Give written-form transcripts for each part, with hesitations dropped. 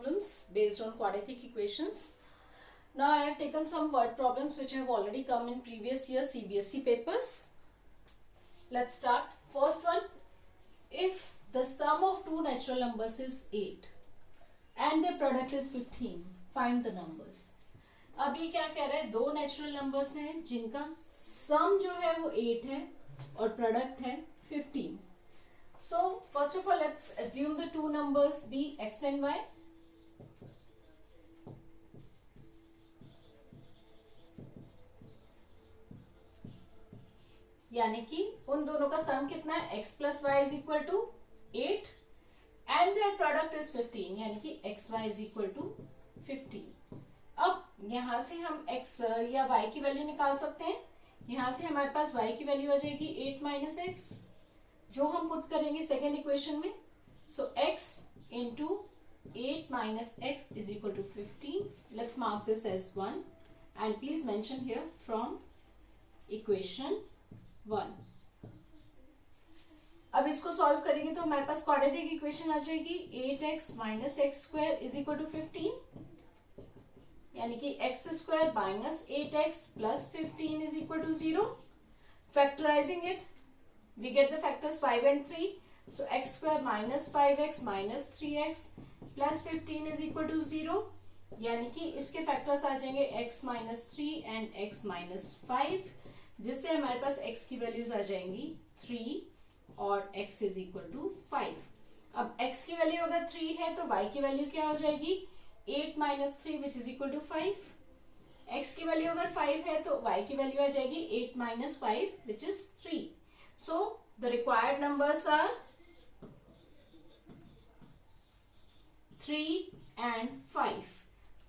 problems based on quadratic equations. Now I have taken some word problems which have already come in previous year CBSE papers. Let's start. First one, if the sum of two natural numbers is 8 and their product is 15, find the numbers. अब ये क्या कह रहा है, दो natural numbers हैं जिनका सम जो है वो 8 है और प्रोडक्ट है 15. So first of all, let's assume the two numbers be x and y. यानी कि उन दोनों का सम कितना है, x plus y is equal to 8 and their product is 15, यानी कि x y is equal to 15. अब यहां से हम x या y की वैल्यू निकाल सकते हैं. यहां से हमारे पास y की वैल्यू आ जाएगी 8 माइनस एक्स, जो हम पुट करेंगे सेकेंड इक्वेशन में. So x into 8 minus x is equal to 15. Let's mark this as 1 and please mention here from equation 1. अब इसको सॉल्व करेंगे तो हमारे पास क्वाड्रेटिक इक्वेशन आ जाएगी 8x minus x square is equal to 15, यानी कि x square minus 8x plus 15 is equal to 0. Factorising it we get the factors 5 and 3. So x square minus 5x minus 3x plus 15 is equal to 0. यानी कि इसके factors आ जाएंगे x minus 3 and x minus 5, जिससे हमारे पास x की values आ जाएंगी 3 और x is equal to 5. अब x की वैल्यू अगर 3 है तो y की वैल्यू क्या हो जाएगी, 8 minus 3 which is equal to 5. x की वैल्यू अगर 5 है तो y की वैल्यू आ जाएगी 8 minus 5 which is 3. So the required numbers are 3 and 5.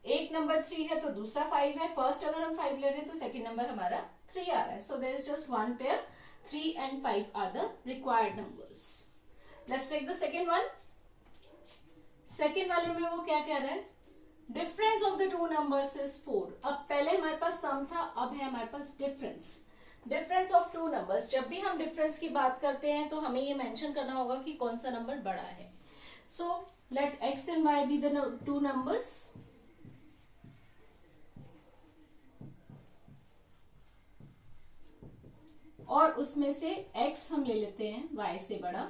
एक नंबर 3 है तो दूसरा 5 है. फर्स्ट अगर हम 5 ले रहे हैं तो सेकेंड नंबर हमारा 3 आ रहा है. So there is just one pair. 3 and 5 are the required numbers. Let's take the second one. Second वाले में वो क्या कह रहा है, difference of the two numbers is 4. अब पहले हमारे पास सम था, अब है हमारे पास difference. Difference of two numbers. जब भी हम डिफरेंस की बात करते हैं तो हमें ये मेंशन करना होगा कि कौन सा नंबर बड़ा है. So late x and y be the two numbers. और उसमें से x हम ले लेते हैं y से बड़ा.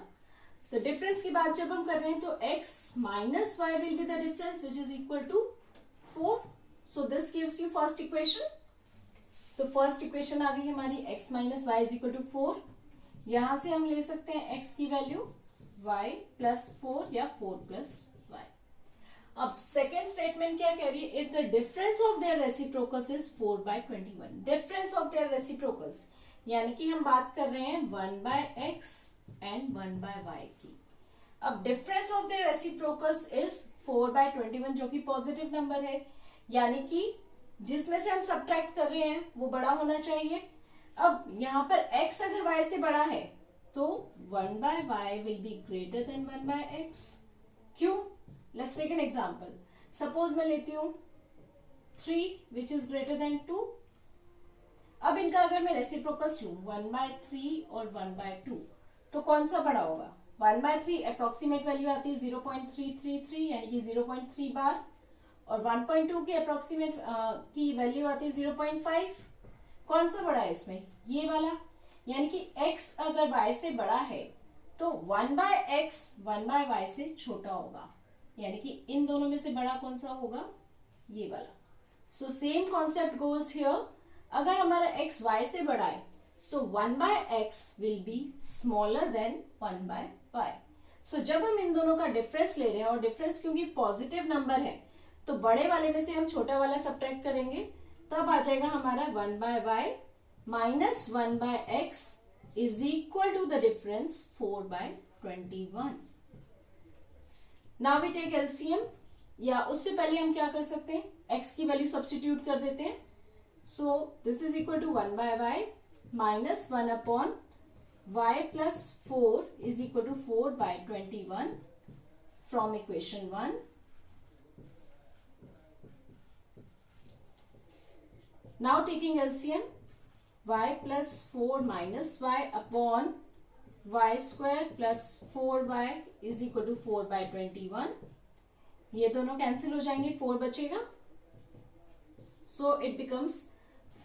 तो डिफरेंस की बात जब हम कर रहे हैं तो x minus y will be the difference which is equal to 4. So this gives you first equation. तो फर्स्ट इक्वेशन आ गई हमारी x minus y is equal to 4. यहां से हम ले सकते हैं x की वैल्यू y प्लस 4 या 4 प्लस वाई. अब सेकेंड स्टेटमेंट क्या कह रही है, if the difference of their reciprocals is 4 by 21. Difference of their reciprocals यानी कि हम बात कर रहे हैं 1 by x and 1 by y की. अब difference of their reciprocals is 4 by 21 जो कि पॉजिटिव नंबर है, यानी कि जिसमें से हम सब्ट्रैक्ट कर रहे हैं वो बड़ा होना चाहिए. अब यहाँ पर x अगर y से बड़ा है तो 1 by y will be greater than 1 by x. क्यों? Let's take an example. Suppose मैं लेती हूँ 3 विच इज ग्रेटर देन 2. अब इनका अगर मैं रेसिप्रोकल्स लूँ 1 by 3 और 1 by 2 तो कौन सा बड़ा होगा. 1 by 3 अप्रोक्सीमेट वैल्यू आती है 0.333 यानी कि 0.3 बार, और 1.2 की अप्रोक्सीमेट की वैल्यू आती है 0.5. कौन सा बड़ा है इसमें, ये वाला. यानी कि x अगर y से बड़ा है तो 1 by x 1 by y से छोटा होगा, यानी कि इन दोनों में से बड़ा कौन सा होगा, ये वाला. So same concept goes here. अगर हमारा x y से बड़ा है तो 1 by x will be smaller than 1 by y. सो जब हम इन दोनों का डिफरेंस ले रहे हैं और डिफरेंस क्योंकि पॉजिटिव नंबर है तो बड़े वाले में से हम छोटा वाला सब्ट्रैक्ट करेंगे, तब आ जाएगा हमारा 1 by y minus 1 by x is equal to the difference 4 by 21. Now we take LCM, या उससे पहले हम क्या कर सकते हैं, x की वैल्यू सब्स्टिट्यूट कर देते हैं. So this is equal to 1 by y minus 1 upon y plus 4 is equal to 4 by 21 from equation 1. Now taking LCM, y plus 4 minus y upon y square plus 4y is equal to 4 by 21. ये दोनों cancel हो जाएंगे, 4 बचेगा. So it becomes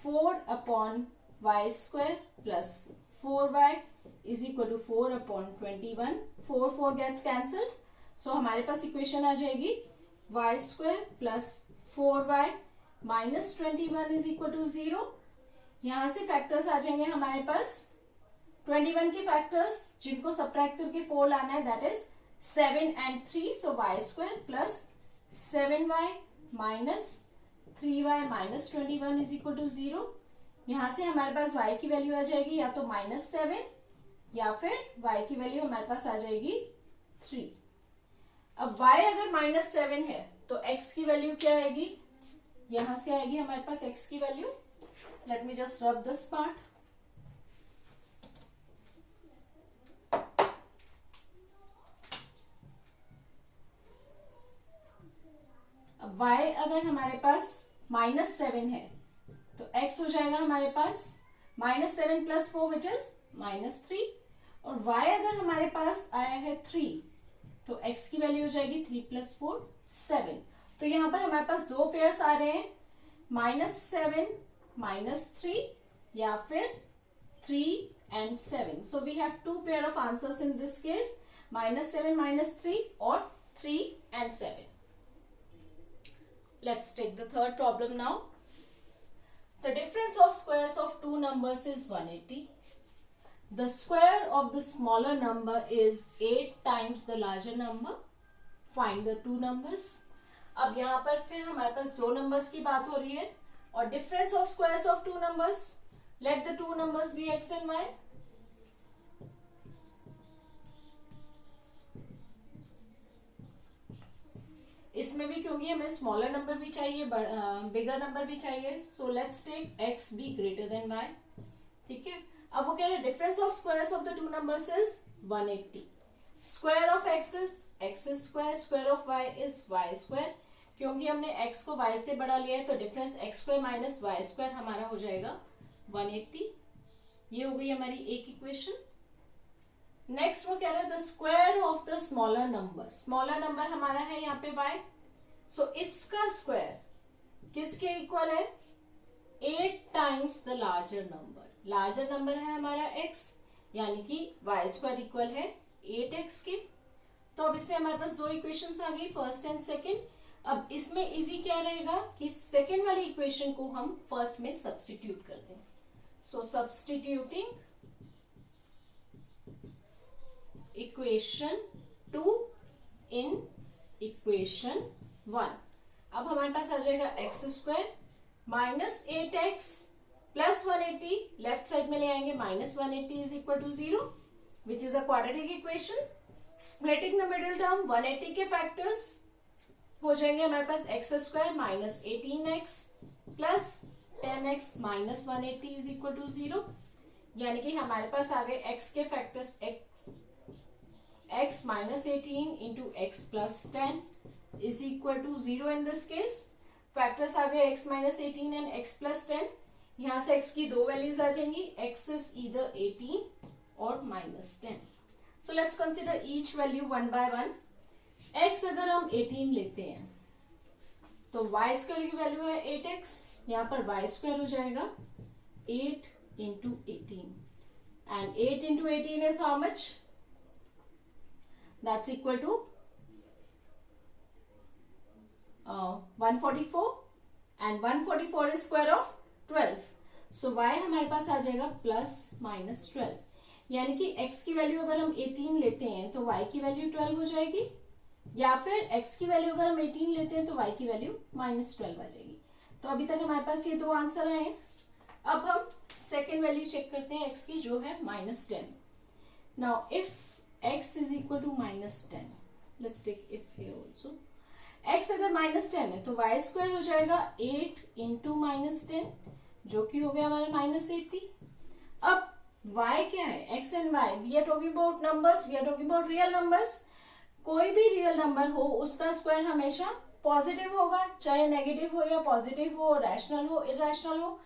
4 upon Y square plus 4y is equal to 4 upon 21. 4 gets cancelled. So हमारे पास equation आ जाएगी Y square plus 4y minus 21 is equal to 0. यहां से फैक्टर्स आ जाएंगे हमारे पास 21 के फैक्टर्स जिनको सब्ट्रैक्ट करके 4 लाना है, that is 7 and 3. So y square plus 7y minus 3y minus 21 is equal to 0. यहां से हमारे पास y की वैल्यू आ जाएगी या तो -7 या फिर y की वैल्यू हमारे पास आ जाएगी 3. अब y अगर -7 है तो x की वैल्यू क्या आएगी, यहां से आएगी हमारे पास x की value. Let me just rub this part. अब y अगर हमारे पास -7 है तो x हो जाएगा हमारे पास -7 प्लस 4 विच इज -3. और y अगर हमारे पास आया है 3 तो x की वैल्यू हो जाएगी 3 प्लस 4 7. तो यहां पर हमारे पास दो पेयर्स आ रहे हैं, -7 -3 या फिर 3 and 7. So we have two pair of answers in this case, -7 -3 और 3 and 7. Let's take the third problem now. The difference of squares of two numbers is 180. The square of the smaller number is 8 times the larger number. Find the two numbers. अब यहाँ पर फिर हमारे पास दो numbers की बात हो रही है और difference of squares of two numbers. Let the two numbers be x and y. इसमें भी क्योंकि हमें स्मॉलर नंबर भी चाहिए, बिगर नंबर भी चाहिए, so let's take x be greater than y. ठीक है. अब वो कह रहे हैं difference of squares of the two numbers is 180. Square of x is x square, square of y is y square. क्योंकि हमने x को y से बड़ा लिया है तो difference x square minus y square हमारा हो जाएगा 180. ये हो गई हमारी एक इक्वेशन. नेक्स्ट वो कह रहे हैं the square of the smaller number. Smaller number हमारा है यहाँ पे y. सो इसका स्क्वायर किसके इक्वल है, 8 times the larger number. Larger number है हमारा x, यानी कि y स्क्वायर इक्वल है 8x के. तो अब इसमें हमारे पास दो इक्वेशंस आ गई, फर्स्ट एंड सेकंड. अब इसमें इजी क्या रहेगा कि सेकंड वाली इक्वेशन को हम फर्स्ट में सब्स्टिट्यूट करते हैं. So substituting equation 2 in equation 1. अब हमारे पास आ जाएगा X square minus 8x plus 180. Left side में ले आएंगे -180 is equal to 0 which is a quadratic equation. Splitting the middle term 180 के फैक्टर्स हो जाएंगे हमारे पास X square minus 18x plus 10x minus 180 is equal to 0. यानी कि हमारे पास आ गए x के factors x minus 18 into x plus 10 is equal to 0 in this case. Factors आ गए x minus 18 and x plus 10. यहाँ से x की दो वैल्यूज आ जाएंगी, x is either 18 और -10. So let's consider each value one by one. x अगर हम 18 लेते हैं तो y स्क्वायर की वैल्यू है 8x. यहाँ पर y स्क्वायर हो जाएगा 8 into 18 and 8 into 18 is how much? That's equal to 144 and 144 is square of 12. So y हमारे पास आ जाएगा प्लस माइनस 12. यानी कि x की वैल्यू अगर हम 18 लेते हैं तो y की वैल्यू 12 हो जाएगी, या फिर x की वैल्यू अगर हम 18 लेते हैं तो y की वैल्यू -12 आ जाएगी. तो अभी तक हमारे पास ये दो आंसर आए. अब हम सेकेंड वैल्यू चेक करते हैं x की, जो है -10. Now if x is equal to -10, let's take if here also. x अगर -10 है तो y स्क्वायर हो जाएगा 8 into -10 जो कि हो गया हमारे -80. अब y क्या है, x and y, we are talking about numbers, we are talking about real numbers. कोई भी रियल नंबर हो उसका स्क्वायर हमेशा पॉजिटिव होगा, चाहे नेगेटिव हो या पॉजिटिव हो, रैशनल हो इरेशनल हो.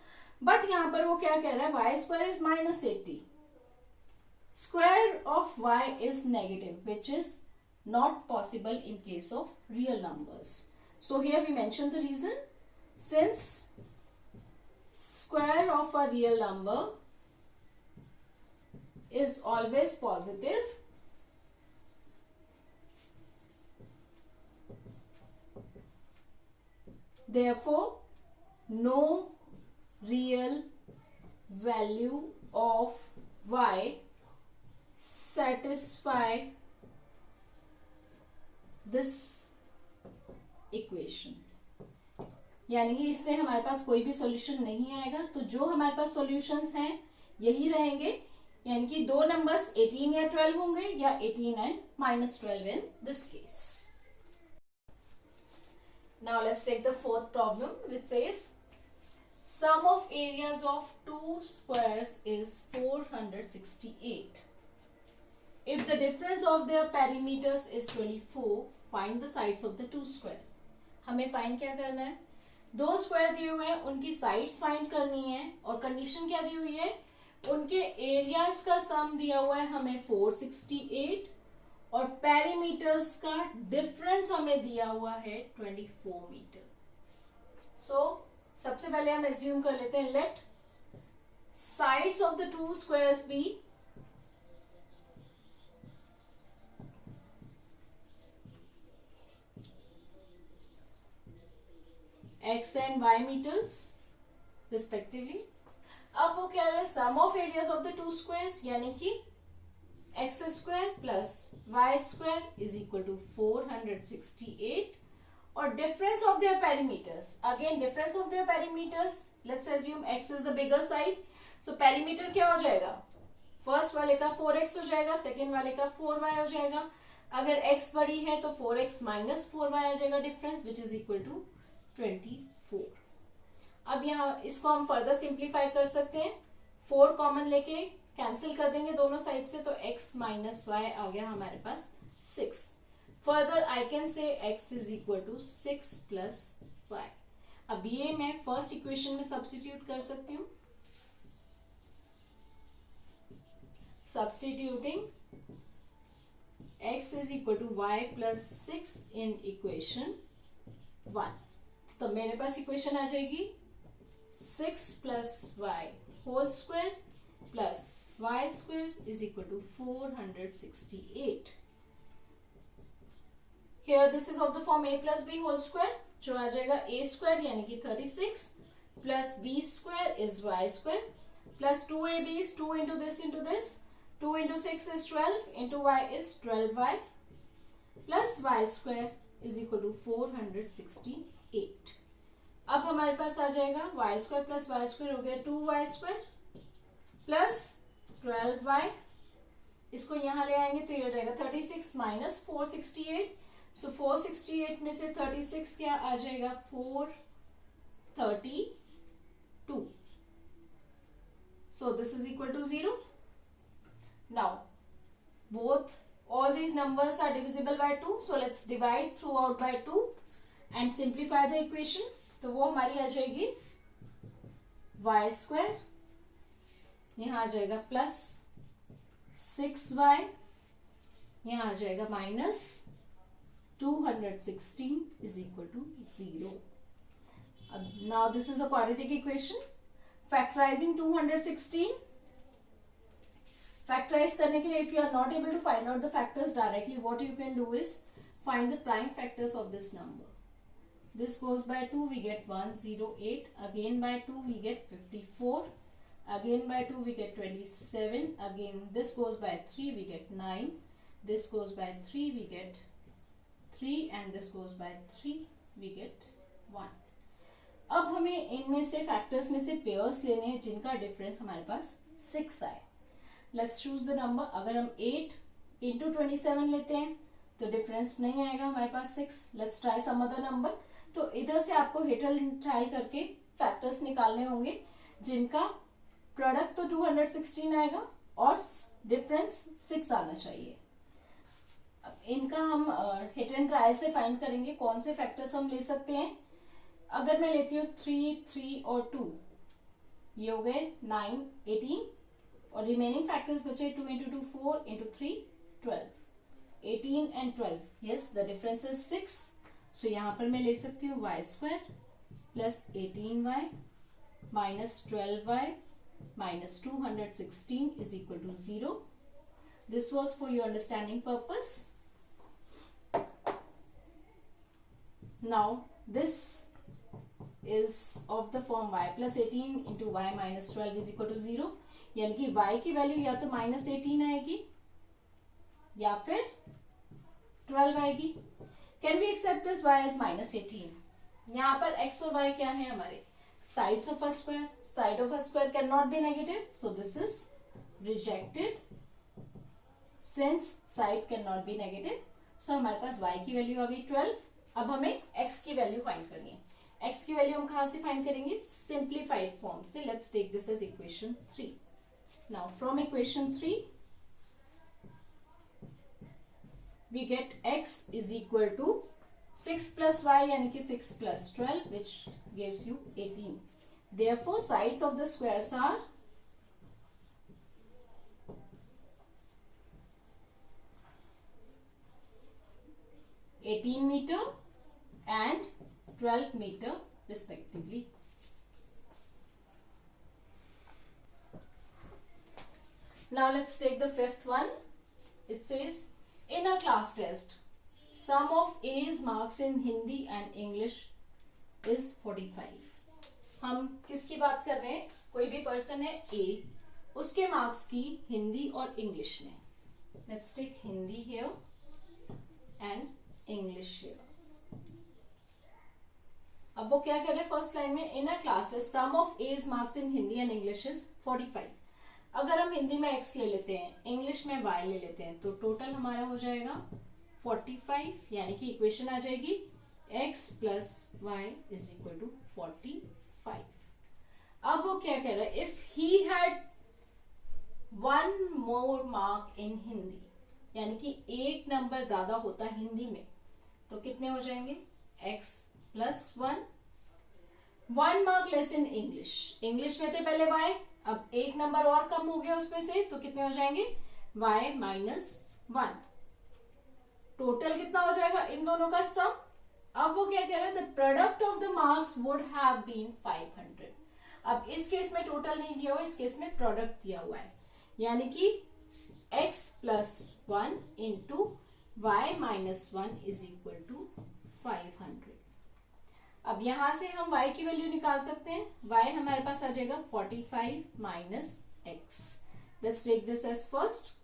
बट यहाँ पर वो क्या कह रहा है, y square is -80. Square of y is negative, which is not possible in case of real numbers. So here we mention the reason. Since square of a real number is always positive, therefore no real value of y satisfy this equation. यानी कि इससे हमारे पास कोई भी solution नहीं आएगा. तो जो हमारे पास सॉल्यूशंस हैं यही रहेंगे, यानी कि दो नंबर्स 18 या 12 होंगे, या 18 and -12 in this case. Now let's take the fourth problem, which says sum of areas of two squares is 468. If the difference of their perimeters is 24, find the sides of the two square. हमें find क्या करना है? दो square दिए हुए हैं, उनकी sides find करनी है, और कंडीशन क्या दी हुई है? उनके एरियाज का सम दिया हुआ है हमें 468, और पेरीमीटर्स का डिफरेंस हमें दिया हुआ है 24 मीटर. सो सबसे पहले हम एज्यूम कर लेते हैं, let sides of the two squares be x and y meters respectively. अब वो कह रहे हैं sum of areas of the two squares, यानी कि x square plus Y square is equal to 468, और difference of their perimeters. Again difference of their perimeters, let's assume X is the bigger side, so perimeter क्या हो जाएगा? First वाले का 4x हो जाएगा, सेकेंड वाले का 4y हो जाएगा. अगर x बड़ी है तो 4x माइनस 4y आ जाएगा difference, which is equal to 24. अब यहाँ इसको हम फर्दर सिंप्लीफाई कर सकते हैं. 4 कॉमन लेके कैंसिल कर देंगे दोनों साइड से, तो x माइनस वाई आ गया हमारे पास 6. Further I can say x is equal to 6 plus y. अब ये मैं फर्स्ट इक्वेशन में सब्स्टिट्यूट कर सकती हूँ. Substituting x is equal to y plus 6 in equation 1, तो मेरे पास इक्वेशन आ जाएगी 6 plus y whole square plus Y square is equal to 468. Here this is of the form a plus b whole square, जो आ जाएगा a square यानी कि 36 plus b square is y square plus 2ab is 2 into this, 2 into 6 is 12 into y is 12y plus y square is equal to 468. अब हमारे पास आ जाएगा y square plus Y square हो गया 2y स्क्वायर प्लस 12y. इसको यहाँ ले आएंगे तो ये हो जाएगा 36 माइनस 468. सो 468 में से 36 क्या आ जाएगा? 432. So this is equal to 0. Now both all these numbers are divisible by 2, so let's divide throughout by 2 and simplify the equation. तो वो हमारी आ जाएगी y स्क्वायर, यहाँ आ जाएगा प्लस 6y, यहाँ आ जाएगा माइनस 216 इज इक्वल टू 0. अब now this is a quadratic equation. Factorising 216, factorise करने के लिए if you are not able to find out the factors directly, what you can do is find the prime factors of this number. This goes by 2, we get 108. Again by 2, we get 54. Again by 2, we get 27. Again, this goes by 3, we get 9. This goes by 3, we get 3. And this goes by 3, we get 1. अब हमें इनमें से factors में से pairs लेने हैं जिनका difference हमारे पास 6 आए. Let's choose the number. अगर हम 8 इंटू 27 लेते हैं तो डिफरेंस नहीं आएगा हमारे पास 6. Let's try some other number. तो इधर से आपको हिट एंड ट्रायल करके फैक्टर्स निकालने होंगे जिनका प्रोडक्ट तो 216 आएगा और डिफरेंस 6 आना चाहिए. अब इनका हम हिट एंड ट्रायल से फाइंड करेंगे कौन से फैक्टर्स हम ले सकते हैं. अगर मैं लेती हूँ 3, 3 और 2, ये हो गए 9, 18, और रिमेनिंग फैक्टर्स बचे 2 into 2 4 into 3 12. 18 and 12, yes, the difference is 6. So यहाँ पर मैं ले सकती हूँ y square plus 18y minus 12y minus 216 is equal to 0. This was for your understanding purpose. Now this is of the form y plus 18 into y minus 12 is equal to 0. यानी कि y की value या तो minus 18 आएगी या फिर 12 आएगी. Can we accept this y as minus 18? यहाँ पर x और y क्या है हमारे sides of a square. Side of a square can not be negative, so this is rejected since side can not be negative. So हमारे पास y की value आ गई 12. अब हमें x की वैल्यू फाइंड करनी है. x की वैल्यू हम कहाँ से फाइंड करेंगे? सिंप्लीफाइड फॉर्म से. Let's take this as equation 3. Now from equation 3 we get x is equal to 6 plus y यानी कि 6 plus 12 which gives you 18. Therefore sides of the squares are 18 meter and 12 meter respectively. Now let's take the fifth one. It says in a class test sum of A's marks in Hindi and English is 45. हम किसकी बात कर रहे हैं? कोई भी person है A, उसके मार्क्स की हिंदी और इंग्लिश में. Let's take Hindi here and English here. अब वो क्या कर रहे हैं? फर्स्ट लाइन में in a class test sum of A's marks in Hindi and English is 45. अगर हम हिंदी में x ले लेते हैं, इंग्लिश में y ले लेते हैं, तो टोटल हमारा हो जाएगा 45. यानी कि इक्वेशन आ जाएगी x plus y is equal to 45. अब वो क्या कह रहा है? If he had 1 more mark in Hindi, यानी कि एक नंबर ज्यादा होता हिंदी में, तो कितने हो जाएंगे? x plus 1 mark less in English. English में थे पहले y, अब एक नंबर और कम हो गया उसमें से, तो कितने हो जाएंगे? y minus 1. टोटल कितना हो जाएगा इन दोनों का सम? अब वो क्या कह रहा है? The product of the marks would have been 500. अब इस केस में टोटल नहीं दिया हुआ, इस केस में प्रोडक्ट दिया हुआ है. यानी कि x plus 1 into y minus 1 is equal to 500. अब यहां से हम y की वैल्यू निकाल सकते हैं. y हमारे पास आ जाएगा 45 minus x. Let's take this as first.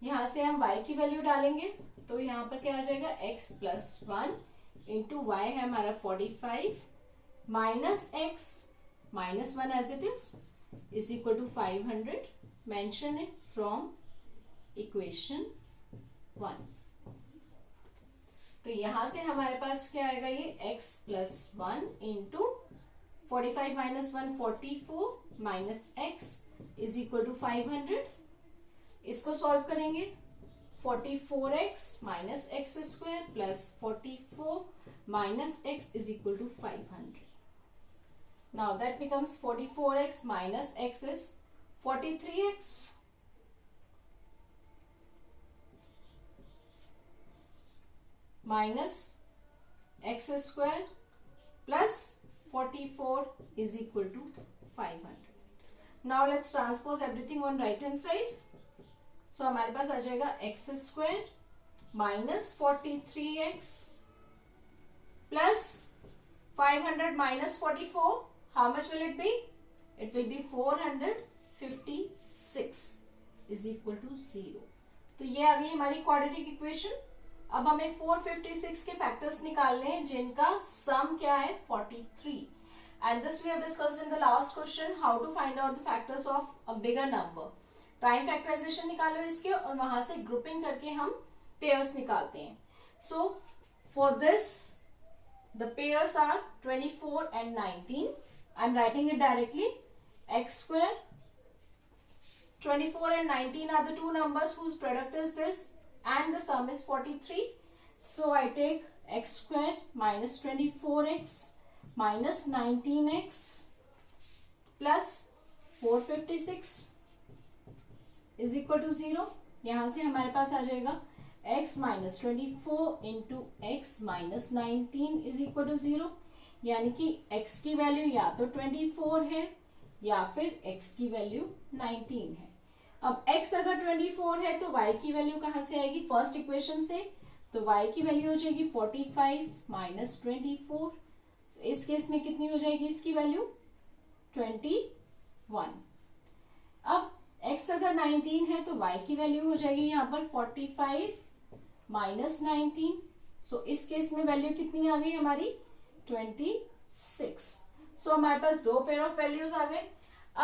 यहां से हम y की वैल्यू डालेंगे तो यहां पर क्या आ जाएगा? x प्लस 1 इंटू वाई है हमारा 45 minus x minus 1 as it is equal to 500. Mention it from equation 1. तो यहां से हमारे पास क्या आएगा? ये x plus 1 into 45 minus 1 44 minus x is equal to 500. इसको सॉल्व करेंगे. 44x minus x square plus 44 minus x is equal to 500. Now that becomes 44x minus x is 43x. minus x square plus 44 is equal to 500. Now let's transpose everything on right hand side. So हमारे पास आ जाएगा x square minus 43x plus 500 minus 44. How much will it be? It will be 456 is equal to 0. तो ये आ गई हमारी quadratic equation. अब हमें 456 के फैक्टर्स निकालने हैं जिनका सम क्या है? 43. And this we have discussed in the last question, how to find out the factors of a bigger number. Prime factorisation निकालो इसके और वहां से ग्रुपिंग करके हम पेयर्स निकालते हैं. So for this the pairs are 24 and 19. I am writing it directly. x square 24 and 19 are the two numbers whose product is this and the sum is 43. So I take x square minus 24x minus 19x plus 456 is equal to 0. यहाँ से हमारे पास आ जाएगा x minus 24 into x minus 19 is equal to 0, यानी कि x की value या तो 24 है या फिर x की वैल्यू 19 है। अब x अगर 24 है तो y की वैल्यू कहाँ से आएगी, फर्स्ट इक्वेशन से, तो y की वैल्यू हो जाएगी 45 माइनस 24, इस केस में कितनी हो जाएगी इसकी वैल्यू 21। अब x अगर 19 है तो y की वैल्यू हो जाएगी यहाँ पर 45 माइनस 19, सो इस केस में वैल्यू कितनी आ गई हमारी 26। सो हमारे पास दो पेयर ऑफ वैल्यूज आ गए।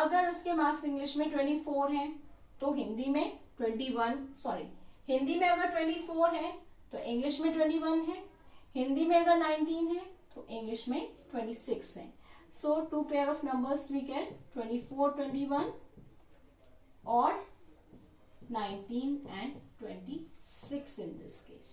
अगर उसके मार्क्स इंग्लिश में 24 हैं तो हिंदी में 21, हिंदी में अगर 24 है तो इंग्लिश में 21 है, हिंदी में अगर 19 है तो इंग्लिश में 26 है। So two pair of numbers we get 24, 21 or 19 and 26 in this case.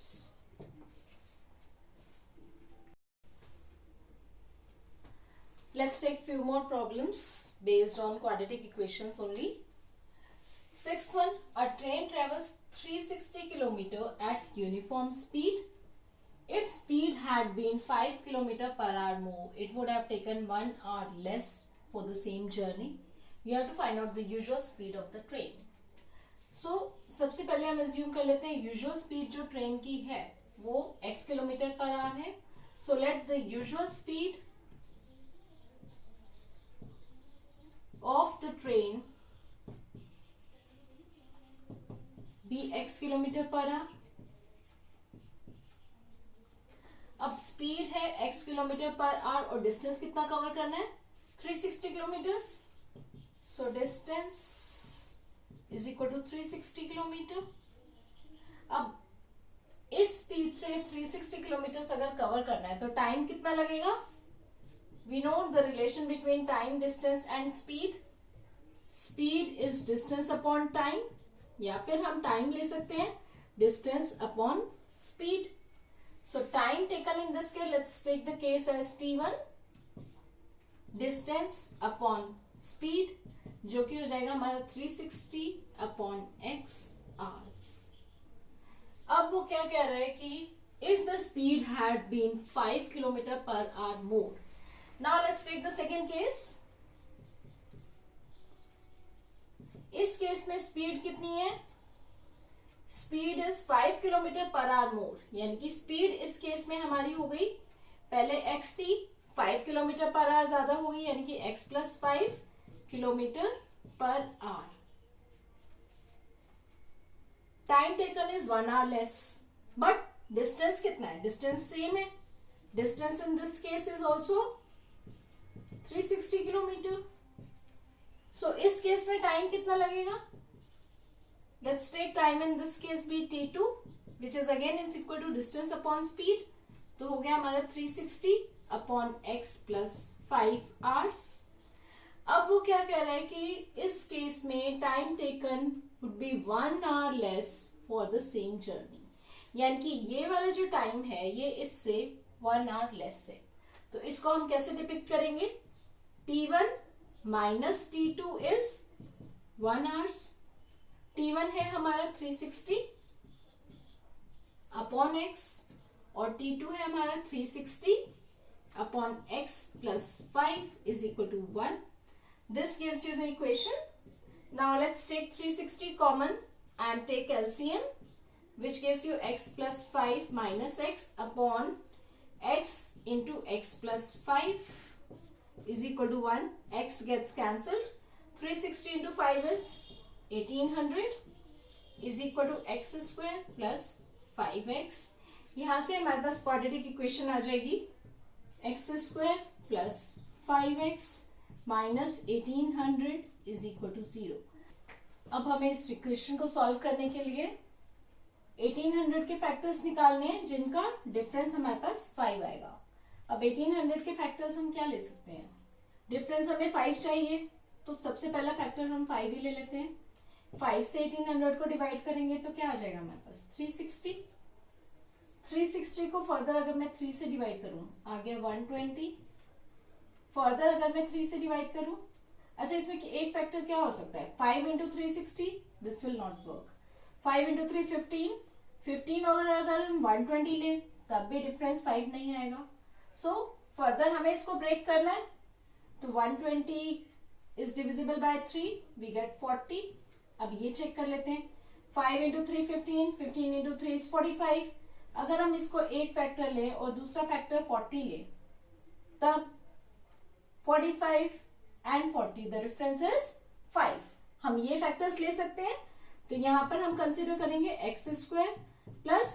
Let's take few more problems based on quadratic equations only. Sixth one, a train travels 360 km at uniform speed. If speed had been 5 km per hour more, it would have taken 1 hour less for the same journey. You have to find out the usual speed of the train. So सबसे पहले हम assume कर लेते हैं usual speed जो train की है वो x किलोमीटर पर आवर है। So let the usual speed of the train be x kilometre per hour. अब स्पीड है x किलोमीटर पर आवर और डिस्टेंस कितना कवर करना है 360 kilometres. So distance is equal to 360 kilometre. अब इस speed से 360 किलोमीटर अगर कवर करना है तो टाइम कितना लगेगा, we know the relation between time, distance and speed. Speed is distance upon time, या फिर हम टाइम ले सकते हैं distance upon speed. So time taken in this case, let's take the case as t1, distance upon speed, जो कि हो जाएगा हमारा 360 अपॉन x आवर्स। अब वो क्या कह रहा है कि if the speed had been 5 kilometre per hour more. Now let's take the second case. इस केस में स्पीड कितनी है, speed is 5 kilometre per hour more, यानी कि स्पीड इस केस में हमारी हो गई, पहले x थी 5 किलोमीटर पर आवर ज्यादा होगी, यानी कि x plus 5 kilometre per hour. Time taken is 1 hour less, but distance कितना है, डिस्टेंस सेम है। Distance in this case is also 360 kilometre. So इस केस में टाइम कितना लगेगा, let's take time in this case be t2 which is again is equal to distance upon speed, तो हो गया हमारा 360 अपॉन x प्लस 5 आवर्स। अब वो क्या कह रहा है कि इस केस में time taken would be 1 hour less for the same journey, यानी कि ये वाला जो टाइम है ये इससे 1 आवर लेस है। तो इसको हम कैसे डिपिक्ट करेंगे, t1 minus t2 is 1 hours. t1 है हमारा 360 अपॉन x और t2 है हमारा 360 upon x plus 5 is equal to 1। This gives you the equation. Now let's take 360 common and take LCM, which gives you x plus 5 minus x upon x into x plus 5 is equal to 1. X gets cancelled. 360 into 5 is 1800 is equal to x square plus 5x. यहाँ से हमारे पास quadratic equation आ जाएगी x square plus 5x minus 1800 is equal to 0। अब हमें इस equation को solve करने के लिए 1800 के फैक्टर्स निकालने हैं जिनका डिफरेंस हमारे पास 5 आएगा। अब 1800 के फैक्टर्स हम क्या ले सकते हैं, डिफरेंस हमें 5 चाहिए तो सबसे पहला फैक्टर हम 5 ही ले लेते हैं। 5 से 1800 को डिवाइड करेंगे तो क्या आ जाएगा हमारे पास 360। 360 को फर्दर अगर मैं 3 से डिवाइड करूं आ गया 120। फर्दर अगर मैं 3 से डिवाइड करूं, अच्छा इसमें एक फैक्टर क्या हो सकता है 5 into 360, this will not work. 5 into 3 15, 15 और अगर हम 120 लें तब भी डिफरेंस 5 नहीं आएगा. सो फर्दर हमें इसको ब्रेक करना है. तो 120 is divisible by 3, we get 40. अब ये चेक कर लेते हैं. 5 into 3 15, 15 into 3 is 45. अगर हम इसको एक फैक्टर लें और दूसरा फैक्टर 40 लें तब 45 and 40 the difference is 5. हम ये फैक्टर्स ले सकते हैं. तो यहाँ पर हम कंसिडर करेंगे x square plus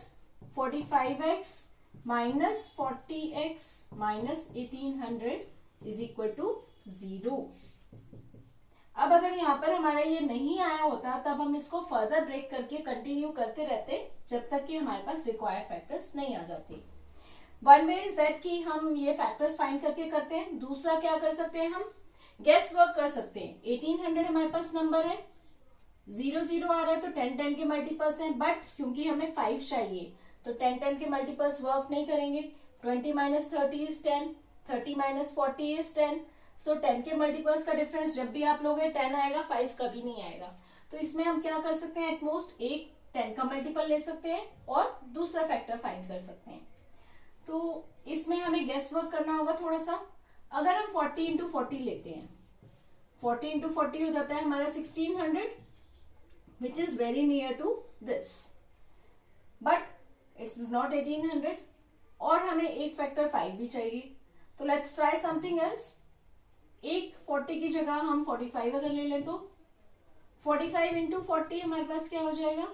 45x minus 40x minus 1800 is equal to 0. अब अगर यहाँ पर हमारा ये नहीं आया होता तब हम इसको फर्दर ब्रेक करके कंटिन्यू करते रहते जब तक कि हमारे पास रिक्वायर्ड फैक्टर्स नहीं आ जाते. वन वे इज दैट कि हम ये फैक्टर्स फाइंड करके करते हैं. दूसरा क्या कर सकते हैं, हम गेस वर्क कर सकते हैं. 1800 हमारे पास नंबर है, 0 0 आ रहा है तो 10 10 के मल्टीपल्स हैं. बट क्योंकि हमें 5 चाहिए तो 10 10 के मल्टीपल्स वर्क नहीं करेंगे. 20 माइनस 30 इज 10, 30 माइनस 40 इज 10. सो 10 के मल्टीपल्स का डिफरेंस जब भी आप लोगे 10 आएगा, 5 कभी नहीं आएगा. तो इसमें हम क्या कर सकते हैं, एटमोस्ट एक 10 का मल्टीपल ले सकते हैं और दूसरा फैक्टर फाइंड कर सकते हैं. तो इसमें हमें गेस वर्क करना होगा थोड़ा सा. अगर हम 40 इंटू 40 लेते हैं, 40 इंटू 40 हो जाता है हमारा 1600 which is very near to this. But it is not 1800 और हमें एक फैक्टर 5 भी चाहिए. तो लेट्स ट्राई समथिंग एल्स. एक 40 की जगह हम 45 अगर ले लें तो 45 इंटू 40 हमारे पास क्या हो जाएगा,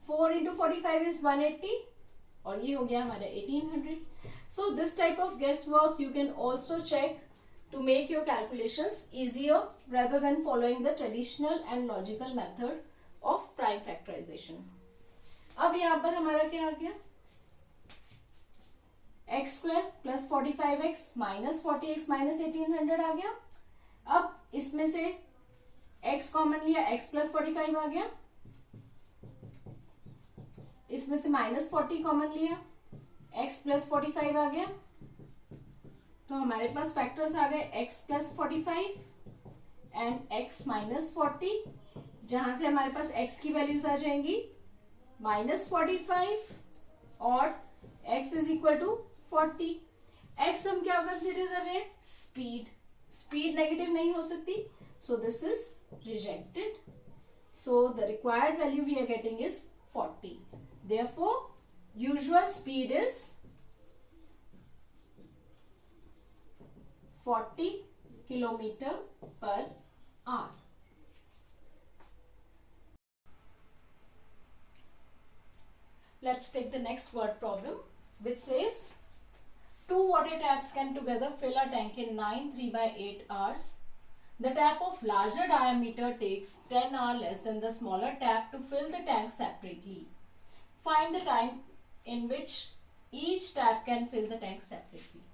4 इंटू 45 इज 180 और ये हो गया हमारा 1800. So this type of guess work you can also check to make your calculations easier rather than following the traditional and logical method of prime factorization. अब यहाँ पर हमारा क्या आ गया, x square plus 45x minus 40x minus 1800 आ गया. अब इसमें से x कॉमन लिया, x प्लस 45 आ गया. इसमें से माइनस 40 कॉमन लिया, x प्लस 45 आ गया. तो हमारे पास फैक्टर्स आ गए x plus 45 and x minus 40, जहां से हमारे पास x की वैल्यूज आ जाएंगी माइनस 45 और x is equal to 40. x हम क्या कंसिडर कर रहे हैं, स्पीड. स्पीड नेगेटिव नहीं हो सकती, so this is rejected. So the required value we are getting is 40. Therefore usual speed is 40 kilometre per hour. Let's take the next word problem, which says 2 water taps can together fill a tank in 9 3/8 hours. The tap of larger diameter takes 10 hours less than the smaller tap to fill the tank separately. Find the time in which each tap can fill the tank separately.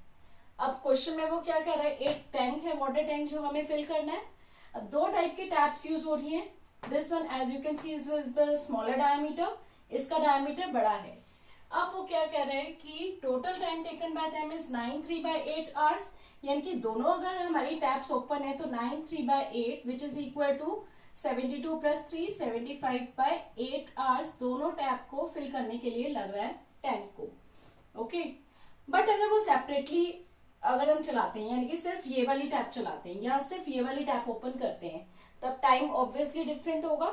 अब question में वो क्या कह रहा है, एक tank है, water tank, जो हमें फिल करना है. अब 2 टाइप के टैप्स यूज हो रही हैं. This one as you can see is with the smaller diameter, इसका डायमीटर बड़ा है. अब वो क्या कह रहे हैं कि total time taken by them is 9 3/8 hours. यानी कि दोनों अगर हमारी टैप्स ओपन है तो 9 3/8 which is equal to 72 plus 3 75/8 hours दोनों टैप को फिल करने के लिए लग रहा है टैंक को. ओके, बट अगर वो सेपरेटली अगर हम चलाते हैं, यानी कि सिर्फ ये वाली टैप चलाते हैं या सिर्फ ये वाली टैप ओपन करते हैं, तब टाइम ऑब्वियसली डिफरेंट होगा.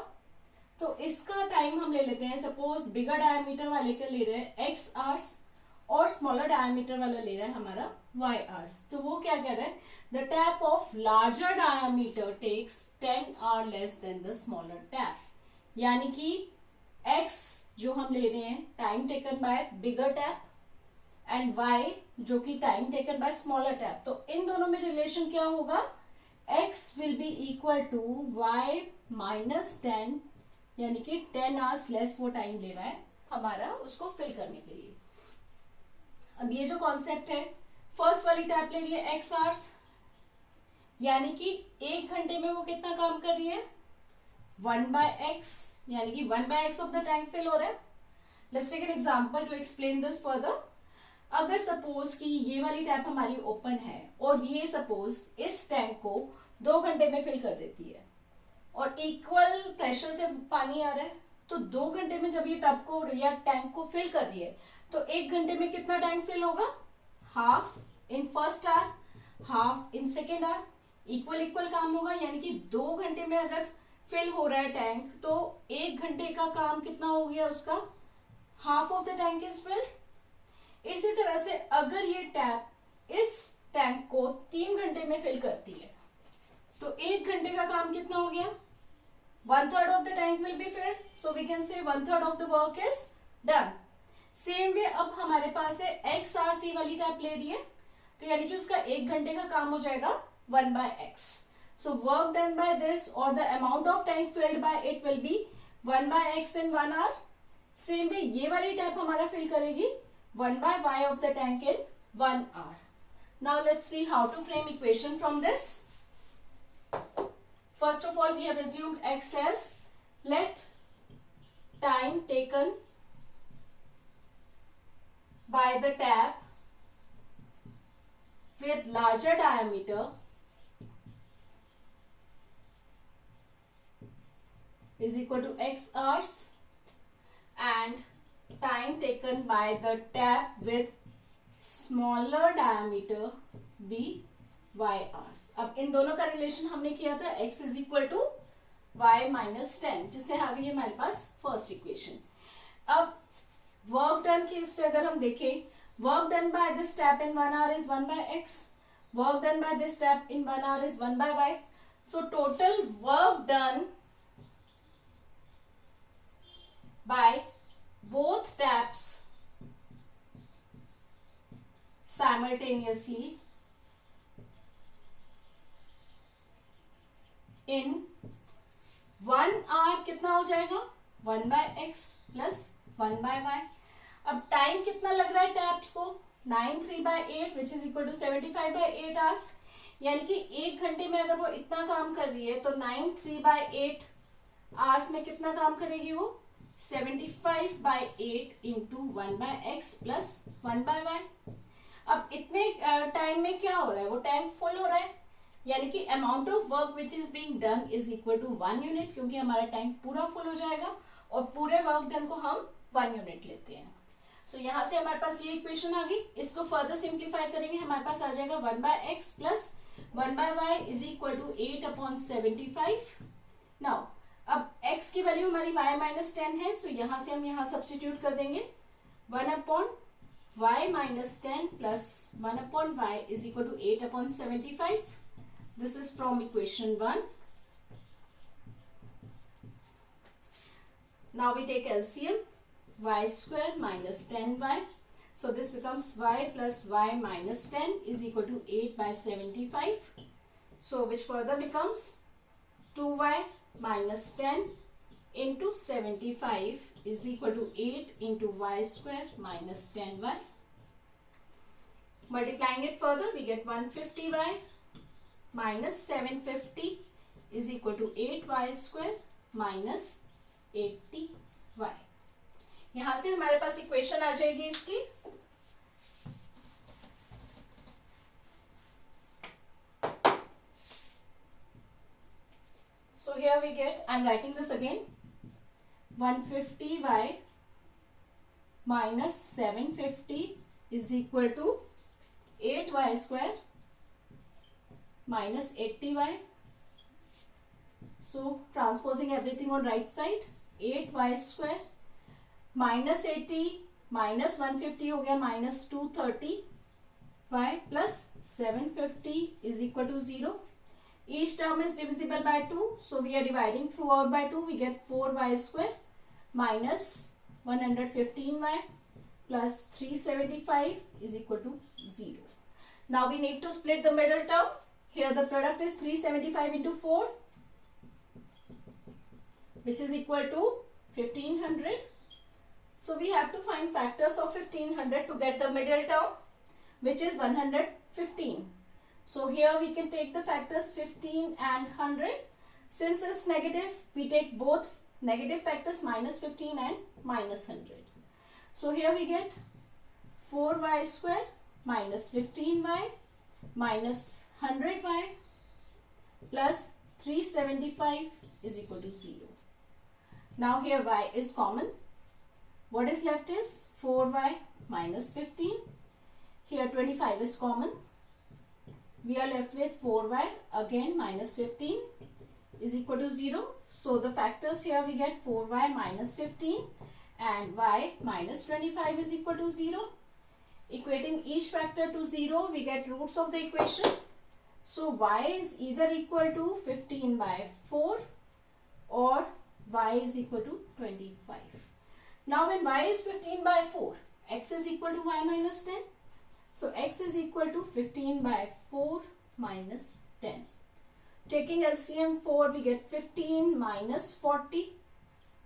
तो इसका टाइम हम ले लेते हैं, सपोज बिगर डायमीटर वाले का ले रहे हैं x आवर्स और स्मॉलर डायमीटर वाला ले रहा है हमारा y आवर्स. तो वो क्या कह रहा है, the tap of larger diameter takes 10 hour less than the smaller tap. यानी कि x जो हम ले रहे हैं time taken by bigger tap and y जो कि time taken by smaller tap. तो इन दोनों में रिलेशन क्या होगा, x will be equal to y minus 10, यानी कि 10 आवर्स लेस वो टाइम ले रहा है हमारा उसको फिल करने के लिए. अब ये जो कॉन्सेप्ट है, फर्स्ट वाली टैप ले रही है x आवर्स, यानी कि 1 घंटे में वो कितना काम कर रही है, 1/x, यानी कि 1/x of the tank fill हो रहा है. Let's take an example to explain this further. अगर सपोज कि ये वाली टैप हमारी ओपन है और ये सपोज इस टैंक को 2 घंटे में फिल कर देती है और इक्वल प्रेशर से पानी आ रहा है, तो 2 घंटे में जब ये टब को या टैंक को फिल कर रही है तो 1 घंटे में कितना टैंक फिल होगा, half in first hour half in second hour, equal equal काम होगा। यानी कि 2 घंटे में अगर फिल हो रहा है टैंक तो 1 घंटे का काम कितना हो गया उसका, half of the tank is filled. इसी तरह से अगर ये टैप इस टैंक को 3 घंटे में फिल करती है तो 1 घंटे का काम कितना हो गया, 1/3 of the tank will be filled, so we can say 1/3 of the work is done. Same way अब हमारे पास है XRC वाली टैप ले रही है तो यानी कि उसका 1 घंटे का काम हो जाएगा 1/x. So work done by this or the amount of tank filled by it will be 1/x in 1 hour. Same way ये वाली टैप हमारा फिल करेगी 1/y of the tank in 1 hour. Now let's see how to frame equation from this. First of all, we have assumed x as let time taken by the tap with larger diameter is equal to x hours and time taken by the tap with smaller diameter be y hours. अब इन दोनों का relation हमने किया था x is equal to y minus 10, जिससे आ गई हमारे पास फर्स्ट इक्वेशन। अब वर्क डन की उससे अगर हम देखें, work done by this step in 1 hour is 1/x, work done by this step in 1 hour is 1/y. So total work done by both taps simultaneously in 1 hour कितना हो जाएगा, 1/x plus 1/y. अब time कितना लग रहा है taps को, 9/3/8 which is equal to 75/8 hours. यानी कि 1 घंटे में अगर वो इतना काम कर रही है तो 9/3/8 आवर्स में कितना काम करेगी वो, 75/8 इंटू 1/x प्लस 1/y. अब इतने टाइम में क्या हो रहा है, वो टैंक फुल हो रहा है, यानी कि amount of work which is being done is equal to 1 unit, क्योंकि हमारा टैंक पूरा फुल हो जाएगा और पूरे वर्क डन को हम 1 यूनिट लेते हैं. सो यहाँ से हमारे पास ये इक्वेशन आ गई. इसको फर्दर सिंप्लीफाई करेंगे, हमारे पास आ जाएगा 1/x plus 1/y is equal to 8/75. Now अब x की वैल्यू हमारी y माइनस 10 है, सो यहाँ से हम यहाँ सब्सटीट्यूट कर देंगे. 1/y minus 10 plus 1/y is equal to 8/75. This is from equation 1. Now we take LCM. Y square minus 10y. So this becomes y plus y minus 10 is equal to 8/75. So which further becomes 2y minus 10 into 75 is equal to 8 into y square minus 10y. Multiplying it further, we get 150y minus 750 is equal to 8y square minus 80y. यहां से हमारे पास equation आ जाएगी इसकी. So here we get, I'm writing this again, 150y minus 750 is equal to 8y square minus 80y. So transposing everything on right side, 8y square minus 80 minus 150 हो गया minus 230y plus 750 is equal to 0. Each term is divisible by 2, so we are dividing throughout by 2. We get 4y square minus 115y plus 375 is equal to 0. Now we need to split the middle term. Here the product is 375 into 4, which is equal to 1500. So we have to find factors of 1500 to get the middle term, which is 115. So here we can take the factors 15 and 100. Since it's negative, we take both negative factors minus 15 and minus 100. So here we get 4y square minus 15y minus 100y plus 375 is equal to 0. Now here y is common. What is left is 4y minus 15. Here 25 is common. We are left with 4y again minus 15 is equal to 0. So the factors here we get 4y minus 15 and y minus 25 is equal to 0. Equating each factor to 0, we get roots of the equation. So y is either equal to 15 by 4 or y is equal to 25. Now when y is 15 by 4, x is equal to y minus 10. So x is equal to 15 by 4 minus 10. Taking LCM 4, we get 15 minus 40,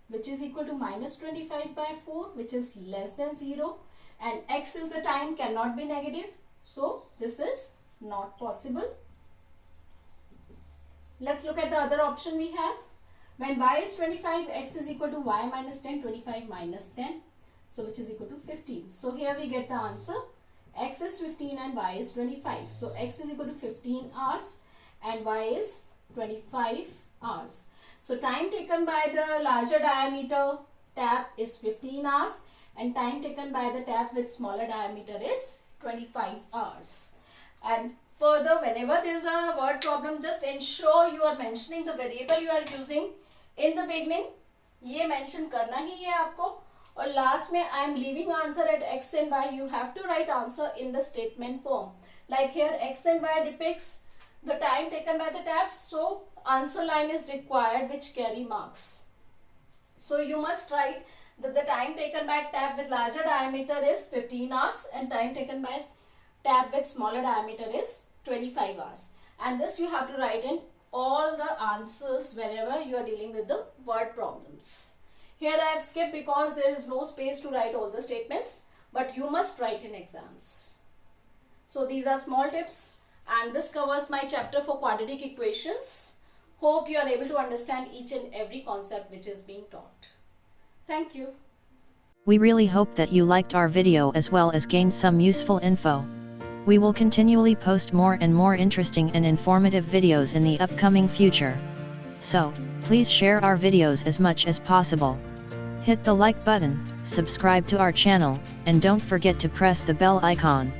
which is equal to minus 25 by 4, which is less than 0. And x is the time, cannot be negative. So this is not possible. Let's look at the other option we have. When y is 25, x is equal to y minus 10, 25 minus 10. So which is equal to 15. So here we get the answer. X is 15 and y is 25. So x is equal to 15 hours and y is 25 hours. So time taken by the larger diameter tap is 15 hours and time taken by the tap with smaller diameter is 25 hours. And further, whenever there is a word problem, just ensure you are mentioning the variable you are using in the beginning. ये mention करना ही है आपको. और last में I am leaving answer at x and y. You have to write answer in the statement form. Like here x and y depicts the time taken by the taps. So answer line is required which carry marks. So you must write that the time taken by tap with larger diameter is 15 hours and time taken by tap with smaller diameter is 25 hours. And this you have to write in all the answers wherever you are dealing with the word problems. Here I have skipped because there is no space to write all the statements, but you must write in exams. So these are small tips and this covers my chapter for quadratic equations. Hope you are able to understand each and every concept which is being taught. Thank you. We really hope that you liked our video as well as gained some useful info. We will continually post more and more interesting and informative videos in the upcoming future. So, please share our videos as much as possible. Hit the like button, subscribe to our channel, and don't forget to press the bell icon.